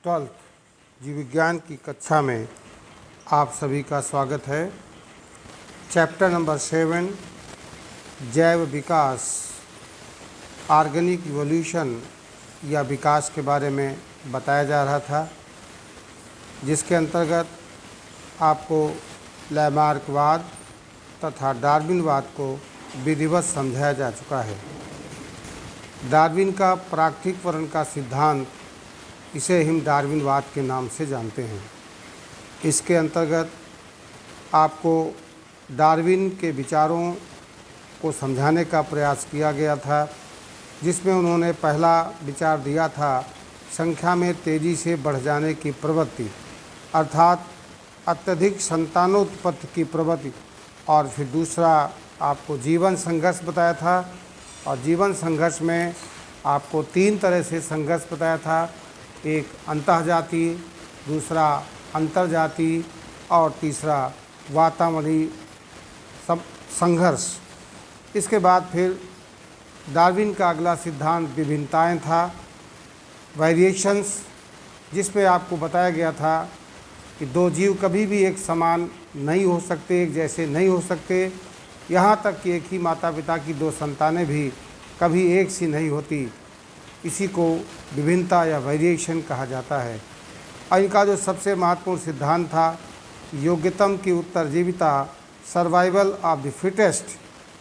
12th जीव विज्ञान की कक्षा में आप सभी का स्वागत है। चैप्टर नंबर 7 जैव विकास ऑर्गेनिक इवोल्यूशन या विकास के बारे में बताया जा रहा था, जिसके अंतर्गत आपको लैमार्कवाद तथा डार्विनवाद को विधिवत समझाया जा चुका है। डार्विन का प्राकृतिकवरण का सिद्धांत, इसे हम डार्विनवाद के नाम से जानते हैं। इसके अंतर्गत आपको डार्विन के विचारों को समझाने का प्रयास किया गया था, जिसमें उन्होंने पहला विचार दिया था संख्या में तेज़ी से बढ़ जाने की प्रवृत्ति, अर्थात अत्यधिक संतानोत्पत्ति की प्रवृत्ति। और फिर दूसरा आपको जीवन संघर्ष बताया था, और जीवन संघर्ष में आपको 3 तरह से संघर्ष बताया था। एक अंतःजातीय, दूसरा अंतर्जातीय और तीसरा वातावरणीय संघर्ष। इसके बाद फिर डार्विन का अगला सिद्धांत विभिन्नताएं था, वेरिएशंस, जिसमें आपको बताया गया था कि 2 जीव कभी भी एक समान नहीं हो सकते, एक जैसे नहीं हो सकते। यहाँ तक कि एक ही माता पिता की 2 संतानें भी कभी एक सी नहीं होती। इसी को विभिन्नता या वेरिएशन कहा जाता है। और इनका जो सबसे महत्वपूर्ण सिद्धांत था, योग्यतम की उत्तरजीविता, सर्वाइवल ऑफ द फिटेस्ट,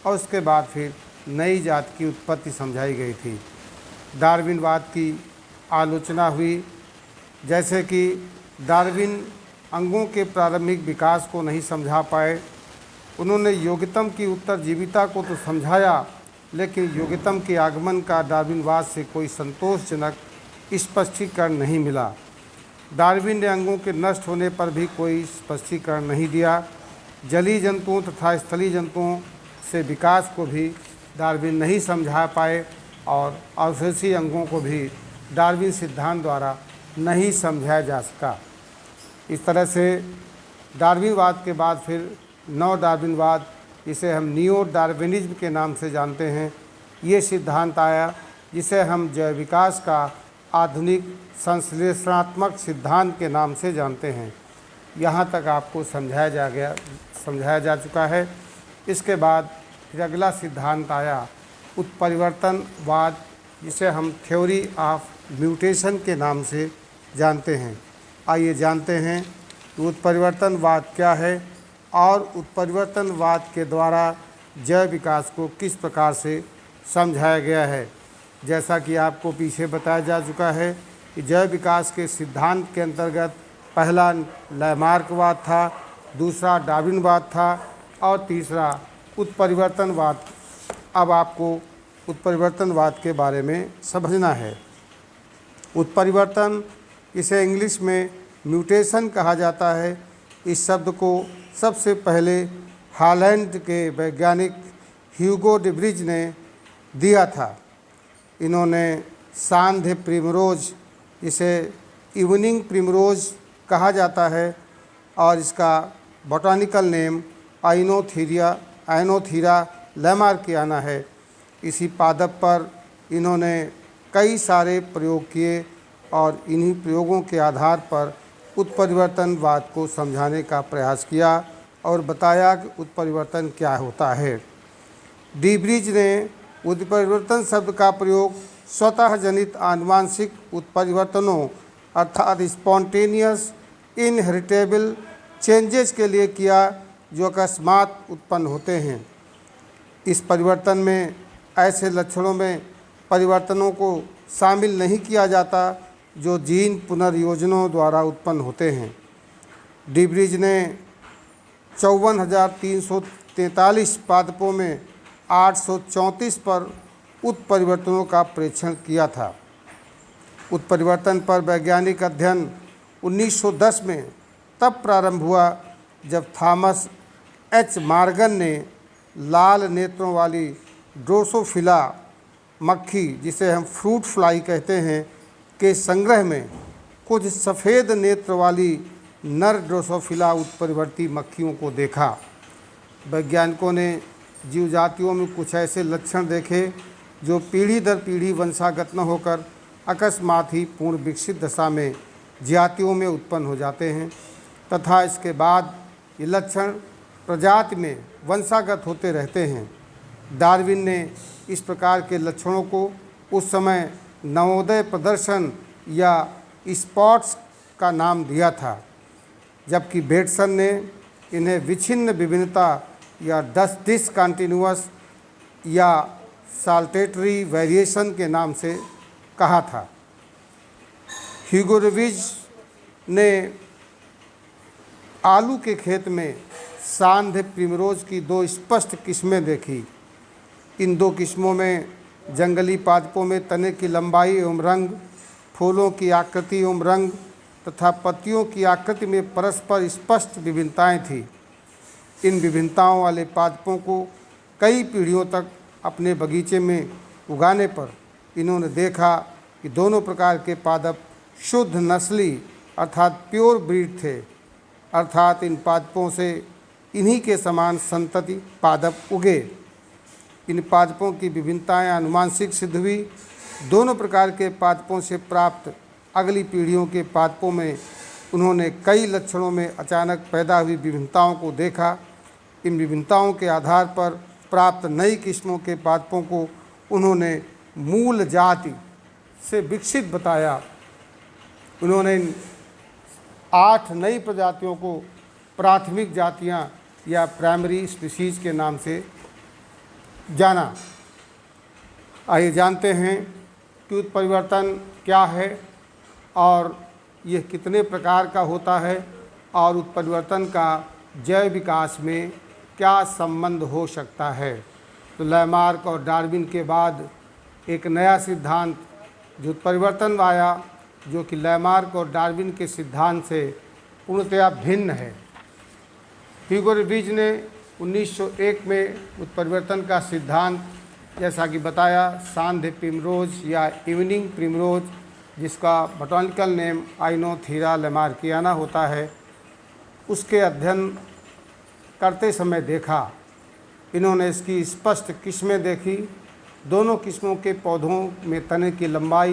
और उसके बाद फिर नई जात की उत्पत्ति समझाई गई थी। डार्विनवाद की आलोचना हुई, जैसे कि डार्विन अंगों के प्रारंभिक विकास को नहीं समझा पाए। उन्होंने योग्यतम की उत्तरजीविता को तो समझाया, लेकिन योग्यतम के आगमन का डार्विनवाद से कोई संतोषजनक स्पष्टीकरण नहीं मिला। डार्विन ने अंगों के नष्ट होने पर भी कोई स्पष्टीकरण नहीं दिया। जलीय जंतुओं तथा स्थलीय जंतुओं से विकास को भी डार्विन नहीं समझा पाए, और अवशेषी अंगों को भी डार्विन सिद्धांत द्वारा नहीं समझाया जा सका। इस तरह से डार्विनवाद के बाद फिर नव डार्विनवाद, जिसे हम नियो डार्विनिज्म के नाम से जानते हैं, ये सिद्धांत आया, जिसे हम जैव विकास का आधुनिक संश्लेषणात्मक सिद्धांत के नाम से जानते हैं। यहाँ तक आपको समझाया जा चुका है। इसके बाद फिर अगला सिद्धांत आया उत्परिवर्तनवाद, जिसे हम थ्योरी ऑफ म्यूटेशन के नाम से जानते हैं। आइए जानते हैं कि उत्परिवर्तनवाद क्या है और उत्परिवर्तनवाद के द्वारा जैव विकास को किस प्रकार से समझाया गया है। जैसा कि आपको पीछे बताया जा चुका है कि जैव विकास के सिद्धांत के अंतर्गत पहला लैमार्कवाद था, दूसरा डार्विनवाद था और तीसरा उत्परिवर्तनवाद। अब आपको उत्परिवर्तनवाद के बारे में समझना है। उत्परिवर्तन, इसे इंग्लिश में म्यूटेशन कहा जाता है। इस शब्द को सबसे पहले हॉलैंड के वैज्ञानिक ह्यूगो de Vries ने दिया था। इन्होंने सांध्य प्रिमरोज, इसे इवनिंग प्रिमरोज कहा जाता है, और इसका बॉटनिकल नेम आइनोथीरा लैमार्कियाना है। इसी पादप पर इन्होंने कई सारे प्रयोग किए, और इन्हीं प्रयोगों के आधार पर उत्परिवर्तनवाद को समझाने का प्रयास किया और बताया कि उत्परिवर्तन क्या होता है। de Vries ने उत्परिवर्तन शब्द का प्रयोग स्वतः जनित आनुवांशिक उत्परिवर्तनों, अर्थात स्पॉन्टेनियस इनहेरिटेबल चेंजेस के लिए किया, जो अकस्मात उत्पन्न होते हैं। इस परिवर्तन में ऐसे लक्षणों में परिवर्तनों को शामिल नहीं किया जाता जो जीन पुनर्योजनों द्वारा उत्पन्न होते हैं। de Vries ने 54,343 पादपों में 834 पर उत्परिवर्तनों का परीक्षण किया था। उत्परिवर्तन पर वैज्ञानिक अध्ययन 1910 में तब प्रारंभ हुआ जब थॉमस एच मॉर्गन ने लाल नेत्रों वाली ड्रोसोफिला मक्खी, जिसे हम फ्रूट फ्लाई कहते हैं, के संग्रह में कुछ सफ़ेद नेत्र वाली नर ड्रोसोफिला उत्परिवर्ती मक्खियों को देखा। वैज्ञानिकों ने जीव जातियों में कुछ ऐसे लक्षण देखे जो पीढ़ी दर पीढ़ी वंशागत न होकर अकस्मात ही पूर्ण विकसित दशा में जातियों में उत्पन्न हो जाते हैं तथा इसके बाद ये लक्षण प्रजाति में वंशागत होते रहते हैं। डार्विन ने इस प्रकार के लक्षणों को उस समय नवोदय प्रदर्शन या स्पॉट्स का नाम दिया था, जबकि बेटसन ने इन्हें विच्छिन्न विभिन्नता या डिसकंटिन्यूअस या साल्टेटरी वेरिएशन के नाम से कहा था। ह्यूगोविच ने आलू के खेत में सांध्य प्रिमरोज की 2 स्पष्ट किस्में देखी। इन 2 किस्मों में जंगली पादपों में तने की लंबाई एवं रंग, फूलों की आकृति एवं रंग तथा पत्तियों की आकृति में परस्पर स्पष्ट विभिन्नताएं थीं। इन विभिन्नताओं वाले पादपों को कई पीढ़ियों तक अपने बगीचे में उगाने पर इन्होंने देखा कि दोनों प्रकार के पादप शुद्ध नस्ली अर्थात प्योर ब्रीड थे, अर्थात इन पादपों से इन्हीं के समान संतति पादप उगे। इन पादपों की विभिन्नताएं आनुवांशिक सिद्ध हुई। दोनों प्रकार के पादपों से प्राप्त अगली पीढ़ियों के पादपों में उन्होंने कई लक्षणों में अचानक पैदा हुई विभिन्नताओं को देखा। इन विभिन्नताओं के आधार पर प्राप्त नई किस्मों के पादपों को उन्होंने मूल जाति से विकसित बताया। उन्होंने इन 8 नई प्रजातियों को प्राथमिक जातियां या प्राइमरी स्पीशीज़ के नाम से जाना। आइए जानते हैं कि उत्परिवर्तन क्या है और यह कितने प्रकार का होता है और उत्परिवर्तन का जैव विकास में क्या संबंध हो सकता है। तो लैमार्क और डार्विन के बाद एक नया सिद्धांत जो उत्परिवर्तन आया, जो कि लैमार्क और डार्विन के सिद्धांत से पूर्णतया भिन्न है। ह्यूगोविच ने 1901 में उत्परिवर्तन का सिद्धांत जैसा कि बताया सांध्य प्रिमरोज या इवनिंग प्रिमरोज, जिसका बॉटनिकल नेम आइनोथीरा लैमार्कियाना होता है, उसके अध्ययन करते समय देखा। इन्होंने इसकी स्पष्ट किस्में देखी। दोनों किस्मों के पौधों में तने की लंबाई,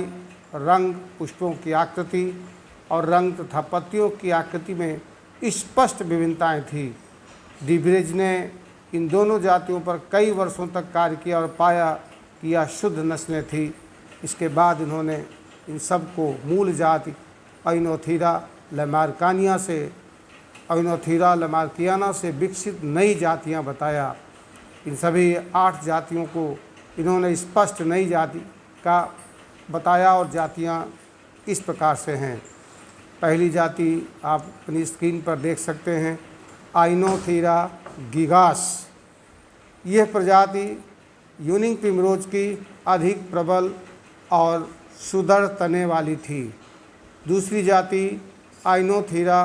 रंग, पुष्पों की आकृति और रंग तथा पत्तियों की आकृति में स्पष्ट विभिन्नताएं थी। डिब्रेज ने इन दोनों जातियों पर कई वर्षों तक कार्य किया और पाया कि यह शुद्ध नस्लें थी। इसके बाद इन्होंने इन सब को मूल जाति आइनोथीरा लैमार्कियाना से विकसित नई जातियां बताया। इन सभी 8 जातियों को इन्होंने स्पष्ट नई जाति का बताया और जातियां इस प्रकार से हैं। पहली जाति आप अपनी स्क्रीन पर देख सकते हैं, आइनोथीरा गिगास। यह प्रजाति यूनिंग प्रिमरोज की अधिक प्रबल और सुदृढ़ तने वाली थी। दूसरी जाति आइनोथीरा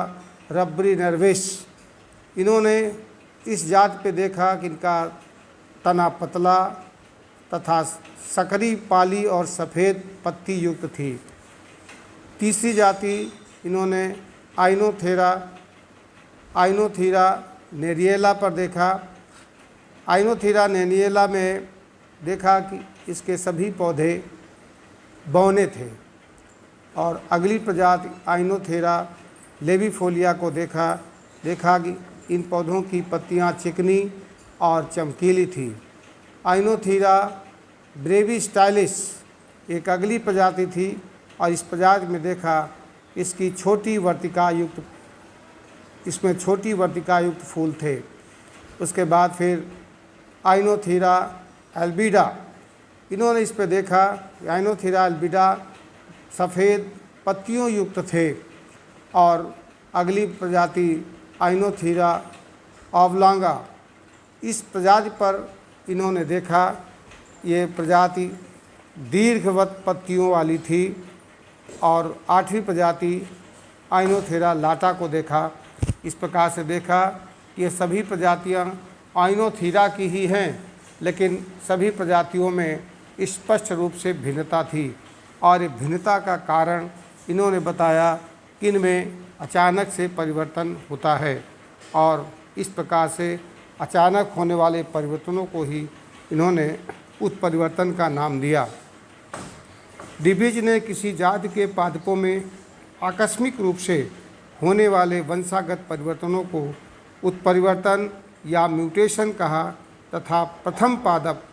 रब्बरी नर्विस। इन्होंने इस जाति पे देखा कि इनका तना पतला तथा सकरी पाली और सफ़ेद पत्ती युक्त थी। तीसरी जाति इन्होंने आइनोथीरा नेरिएला पर देखा। आइनोथीरा नेरिएला में देखा कि इसके सभी पौधे बौने थे। और अगली प्रजाति आइनोथीरा लेविफोलिया को देखा कि इन पौधों की पत्तियां चिकनी और चमकीली थी। आइनोथीरा ब्रेविस्टाइलिस एक अगली प्रजाति थी और इस प्रजाति में देखा इसमें छोटी वर्तिका युक्त फूल थे। उसके बाद फिर आइनोथीरा एल्बिडा, इन्होंने इस पर देखा कि आइनोथीरा एल्बिडा सफ़ेद पत्तियों युक्त थे। और अगली प्रजाति आइनोथीरा ऑवलांगा, इस प्रजाति पर इन्होंने देखा ये प्रजाति दीर्घवत पत्तियों वाली थी। और 8वीं प्रजाति आइनोथीरा लाटा को देखा। इस प्रकार से देखा कि ये सभी प्रजातियां आइनोथीरा की ही हैं, लेकिन सभी प्रजातियों में स्पष्ट रूप से भिन्नता थी। और ये भिन्नता का कारण इन्होंने बताया कि इनमें अचानक से परिवर्तन होता है और इस प्रकार से अचानक होने वाले परिवर्तनों को ही इन्होंने उत्परिवर्तन का नाम दिया। डिब्रेज ने किसी जाति के पादपों में आकस्मिक रूप से होने वाले वंशागत परिवर्तनों को उत्परिवर्तन या म्यूटेशन कहा तथा प्रथम पादप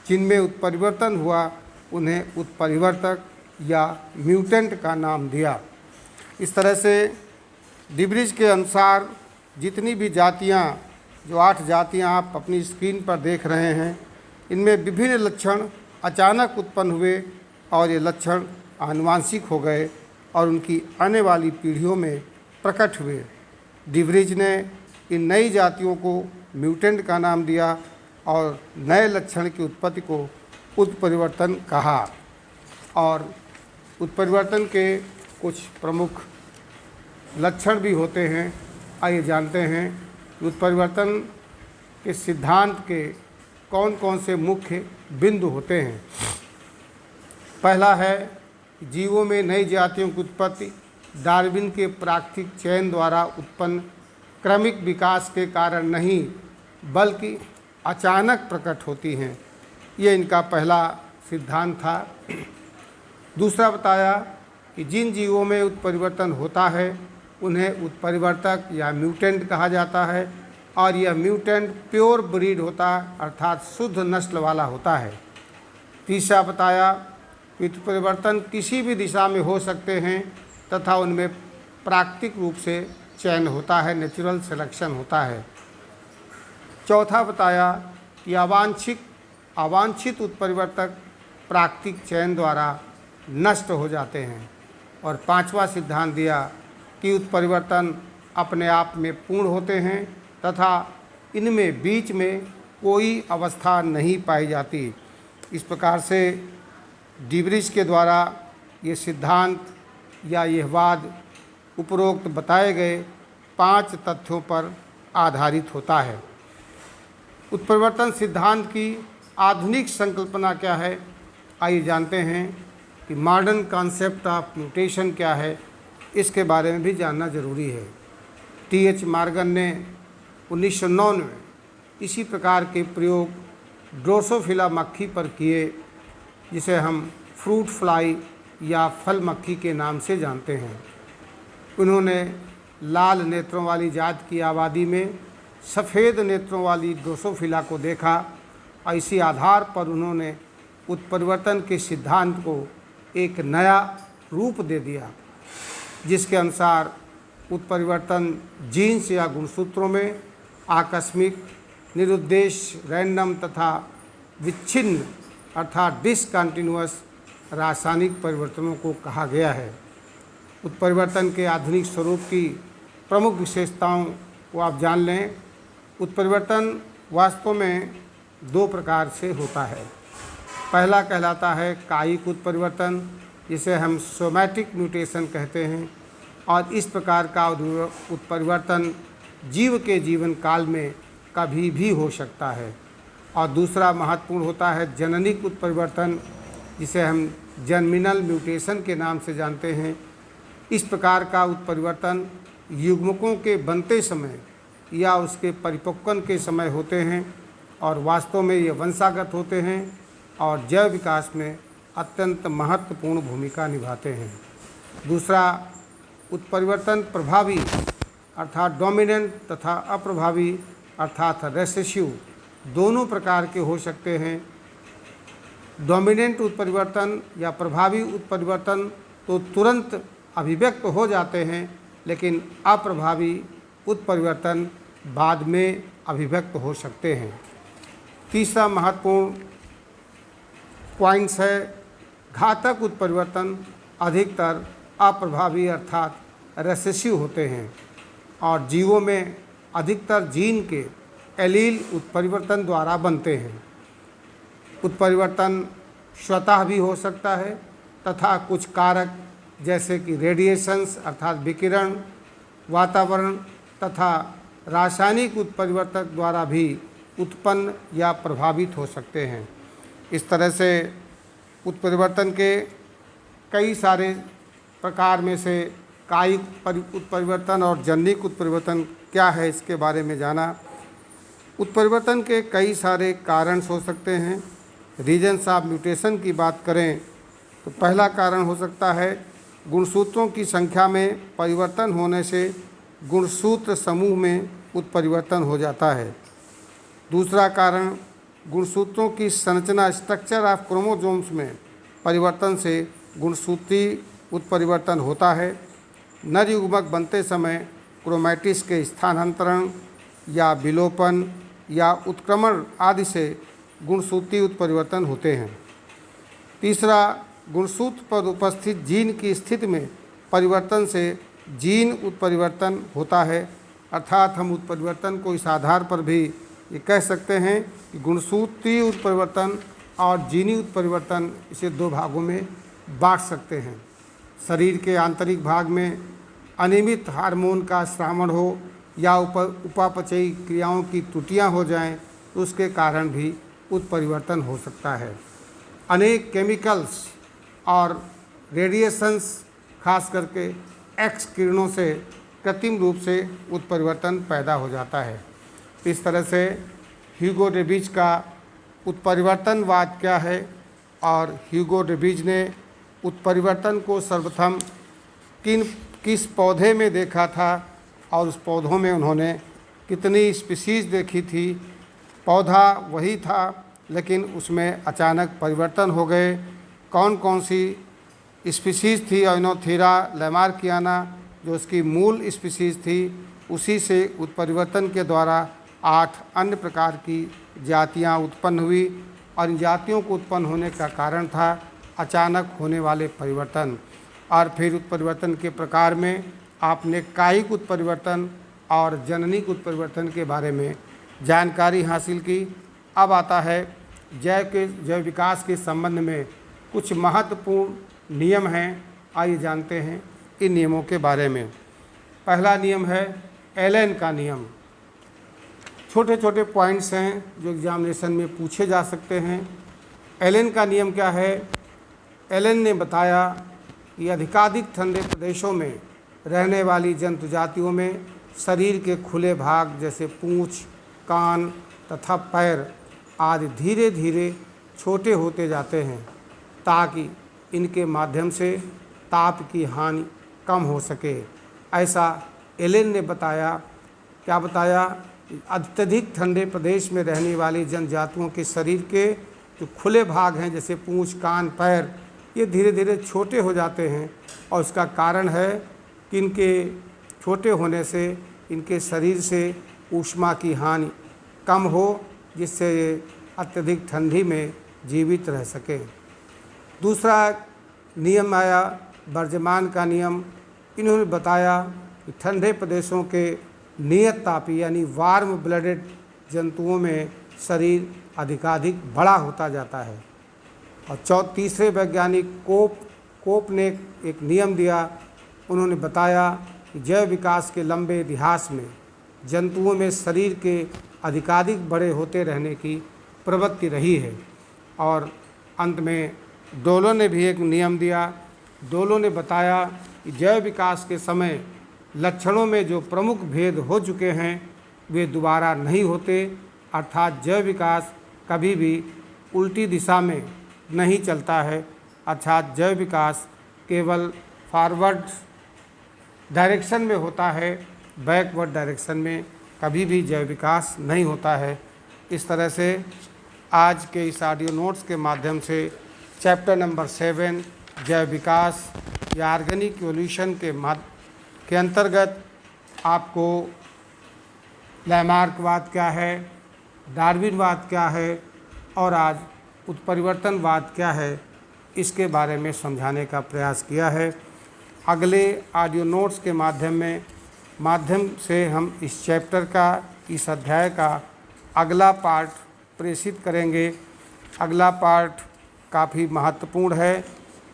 जिनमें उत्परिवर्तन हुआ उन्हें उत्परिवर्तक या म्यूटेंट का नाम दिया। इस तरह से डिब्रिज के अनुसार जितनी भी जातियाँ, जो 8 जातियाँ आप अपनी स्क्रीन पर देख रहे हैं, इनमें विभिन्न लक्षण अचानक उत्पन्न हुए और ये लक्षण आनुवांशिक हो गए और उनकी आने वाली पीढ़ियों में प्रकट हुए। डिब्रिज ने इन नई जातियों को म्यूटेंट का नाम दिया और नए लक्षण की उत्पत्ति को उत्परिवर्तन कहा। और उत्परिवर्तन के कुछ प्रमुख लक्षण भी होते हैं। आइए जानते हैं उत्परिवर्तन के सिद्धांत के कौन कौन से मुख्य बिंदु होते हैं। पहला है जीवों में नई जातियों की उत्पत्ति डार्विन के प्राकृतिक चयन द्वारा उत्पन्न क्रमिक विकास के कारण नहीं बल्कि अचानक प्रकट होती हैं। ये इनका पहला सिद्धांत था। दूसरा बताया कि जिन जीवों में उत्परिवर्तन होता है उन्हें उत्परिवर्तक या म्यूटेंट कहा जाता है और यह म्यूटेंट प्योर ब्रीड होता है, अर्थात शुद्ध नस्ल वाला होता है। तीसरा बताया कि उत्परिवर्तन किसी भी दिशा में हो सकते हैं तथा उनमें प्राकृतिक रूप से चयन होता है, नेचुरल सिलेक्शन होता है। चौथा बताया कि अवांछित उत्परिवर्तक प्राकृतिक चयन द्वारा नष्ट हो जाते हैं। और पांचवा सिद्धांत दिया कि उत्परिवर्तन अपने आप में पूर्ण होते हैं तथा इनमें बीच में कोई अवस्था नहीं पाई जाती। इस प्रकार से डिब्रिज के द्वारा ये सिद्धांत या यह वाद उपरोक्त बताए गए 5 तथ्यों पर आधारित होता है। उत्परिवर्तन सिद्धांत की आधुनिक संकल्पना क्या है, आइए जानते हैं कि मॉडर्न कॉन्सेप्ट ऑफ म्यूटेशन क्या है, इसके बारे में भी जानना जरूरी है। T.H. मॉर्गन ने 1909 में इसी प्रकार के प्रयोग ड्रोसोफिला मक्खी पर किए, जिसे हम फ्रूट फ्लाई या फल मक्खी के नाम से जानते हैं। उन्होंने लाल नेत्रों वाली जात की आबादी में सफ़ेद नेत्रों वाली ड्रोसोफिला को देखा और इसी आधार पर उन्होंने उत्परिवर्तन के सिद्धांत को एक नया रूप दे दिया, जिसके अनुसार उत्परिवर्तन जीन्स या गुणसूत्रों में आकस्मिक, निरुद्देश्य, रैंडम तथा विच्छिन्न अर्थात डिसकंटिन्यूअस रासायनिक परिवर्तनों को कहा गया है। उत्परिवर्तन के आधुनिक स्वरूप की प्रमुख विशेषताओं को आप जान लें। उत्परिवर्तन वास्तव में 2 प्रकार से होता है। पहला कहलाता है कायिक उत्परिवर्तन, जिसे हम सोमैटिक म्यूटेशन कहते हैं, और इस प्रकार का उत्परिवर्तन जीव के जीवन काल में कभी भी हो सकता है। और दूसरा महत्वपूर्ण होता है जननिक उत्परिवर्तन, जिसे हम जर्मिनल म्यूटेशन के नाम से जानते हैं। इस प्रकार का उत्परिवर्तन युग्मकों के बनते समय या उसके परिपक्वन के समय होते हैं और वास्तव में ये वंशागत होते हैं और जैव विकास में अत्यंत महत्वपूर्ण भूमिका निभाते हैं। दूसरा, उत्परिवर्तन प्रभावी अर्थात डोमिनेंट तथा अप्रभावी अर्थात रेसेसिव दोनों प्रकार के हो सकते हैं। डोमिनेंट उत्परिवर्तन या प्रभावी उत्परिवर्तन तो तुरंत अभिव्यक्त हो जाते हैं, लेकिन अप्रभावी उत्परिवर्तन बाद में अभिव्यक्त हो सकते हैं। तीसरा महत्वपूर्ण पॉइंट्स है घातक उत्परिवर्तन अधिकतर अप्रभावी अर्थात रेसेसिव होते हैं और जीवों में अधिकतर जीन के एलील उत्परिवर्तन द्वारा बनते हैं। उत्परिवर्तन स्वतः भी हो सकता है तथा कुछ कारक जैसे कि रेडिएशंस अर्थात विकिरण, वातावरण तथा रासायनिक उत्परिवर्तक द्वारा भी उत्पन्न या प्रभावित हो सकते हैं। इस तरह से उत्परिवर्तन के कई सारे प्रकार में से कायिक उत्परिवर्तन और जनिक उत्परिवर्तन क्या है, इसके बारे में जाना। उत्परिवर्तन के कई सारे कारण हो सकते हैं। रीजन्स ऑफ म्यूटेशन की बात करें तो पहला कारण हो सकता है गुणसूत्रों की संख्या में परिवर्तन होने से गुणसूत्र समूह में उत्परिवर्तन हो जाता है। दूसरा कारण, गुणसूत्रों की संरचना स्ट्रक्चर ऑफ क्रोमोसोम्स में परिवर्तन से गुणसूत्रीय उत्परिवर्तन होता है। नर युग्मक बनते समय क्रोमैटिस के स्थानांतरण या विलोपन या उत्क्रमण आदि से गुणसूत्रीय उत्परिवर्तन होते हैं। तीसरा, गुणसूत्र पर उपस्थित जीन की स्थिति में परिवर्तन से जीन उत्परिवर्तन होता है। अर्थात हम उत्परिवर्तन को इस आधार पर भी ये कह सकते हैं कि गुणसूत्रीय उत्परिवर्तन और जीनी उत्परिवर्तन, इसे दो भागों में बांट सकते हैं। शरीर के आंतरिक भाग में अनियमित हार्मोन का स्रावण हो या उपापचयी क्रियाओं की त्रुटियां हो जाएं, तो उसके कारण भी उत्परिवर्तन हो सकता है। अनेक केमिकल्स और रेडिएशंस, खास करके एक्स किरणों से कृत्रिम रूप से उत्परिवर्तन पैदा हो जाता है। इस तरह से ह्यूगो डेबिज का उत्परिवर्तनवाद क्या है और ह्यूगो डेबिज ने उत्परिवर्तन को सर्वप्रथम किस पौधे में देखा था और उस पौधों में उन्होंने कितनी स्पीशीज़ देखी थी। पौधा वही था लेकिन उसमें अचानक परिवर्तन हो गए। कौन कौन सी स्पीशीज़ थी? ओइनोथेरा लैमार्कियाना जो उसकी मूल स्पीशीज़ थी, उसी से उत्परिवर्तन के द्वारा 8 अन्य प्रकार की जातियां उत्पन्न हुई और इन जातियों को उत्पन्न होने का कारण था अचानक होने वाले परिवर्तन। और फिर उत्परिवर्तन के प्रकार में आपने कायिक उत्परिवर्तन और जननिक उत्परिवर्तन के बारे में जानकारी हासिल की। अब आता है जैव विकास के संबंध में कुछ महत्वपूर्ण नियम हैं। आइए जानते हैं इन नियमों के बारे में। पहला नियम है एलन का नियम। छोटे छोटे पॉइंट्स हैं जो एग्जामिनेशन में पूछे जा सकते हैं। एलन का नियम क्या है? एलन ने बताया कि अधिकाधिक ठंडे प्रदेशों में रहने वाली जंतु जातियों में शरीर के खुले भाग जैसे पूंछ, कान तथा पैर आदि धीरे धीरे छोटे होते जाते हैं ताकि इनके माध्यम से ताप की हानि कम हो सके। ऐसा एलन ने बताया। क्या बताया? अत्यधिक ठंडे प्रदेश में रहने वाली जनजातियों के शरीर के जो खुले भाग हैं जैसे पूंछ, कान, पैर, ये धीरे धीरे छोटे हो जाते हैं और इसका कारण है कि इनके छोटे होने से इनके शरीर से ऊष्मा की हानि कम हो, जिससे ये अत्यधिक ठंडी में जीवित रह सके। दूसरा नियम आया बर्जमान का नियम। इन्होंने बताया कि ठंडे प्रदेशों के नियत तापी यानी वार्म ब्लडेड जंतुओं में शरीर अधिकाधिक बड़ा होता जाता है। और तीसरे वैज्ञानिक कोप ने एक नियम दिया। उन्होंने बताया कि जैव विकास के लंबे इतिहास में जंतुओं में शरीर के अधिकाधिक बड़े होते रहने की प्रवृत्ति रही है। और अंत में डोलो ने भी एक नियम दिया। डोलो ने बताया कि जैव विकास के समय लक्षणों में जो प्रमुख भेद हो चुके हैं वे दोबारा नहीं होते, अर्थात जैव विकास कभी भी उल्टी दिशा में नहीं चलता है। अर्थात जैव विकास केवल फॉरवर्ड डायरेक्शन में होता है, बैकवर्ड डायरेक्शन में कभी भी जैव विकास नहीं होता है। इस तरह से आज के इस ऑडियो नोट्स के माध्यम से चैप्टर नंबर 7 जैव विकास या ऑर्गेनिक इवोल्यूशन के अंतर्गत आपको लैमार्कवाद क्या है, डार्विनवाद क्या है और आज उत्परिवर्तनवाद क्या है, इसके बारे में समझाने का प्रयास किया है। अगले ऑडियो नोट्स के माध्यम से हम इस चैप्टर का, इस अध्याय का अगला पार्ट प्रेषित करेंगे। अगला पार्ट काफ़ी महत्वपूर्ण है,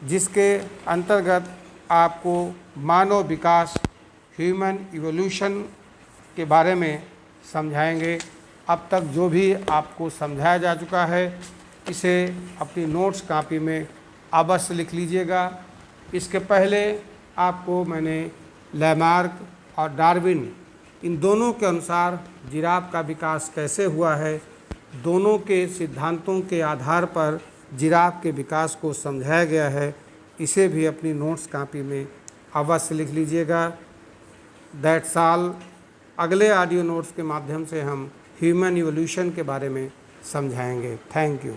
जिसके अंतर्गत आपको मानव विकास, ह्यूमन इवोल्यूशन के बारे में समझाएंगे। अब तक जो भी आपको समझाया जा चुका है इसे अपनी नोट्स कॉपी में अवश्य लिख लीजिएगा। इसके पहले आपको मैंने लैमार्क और डार्विन इन दोनों के अनुसार जिराफ का विकास कैसे हुआ है, दोनों के सिद्धांतों के आधार पर जिराफ के विकास को समझाया गया है। इसे भी अपनी नोट्स कॉपी में अवश्य लिख लीजिएगा। That's all. अगले ऑडियो नोट्स के माध्यम से हम ह्यूमन इवोल्यूशन के बारे में समझाएंगे। Thank you.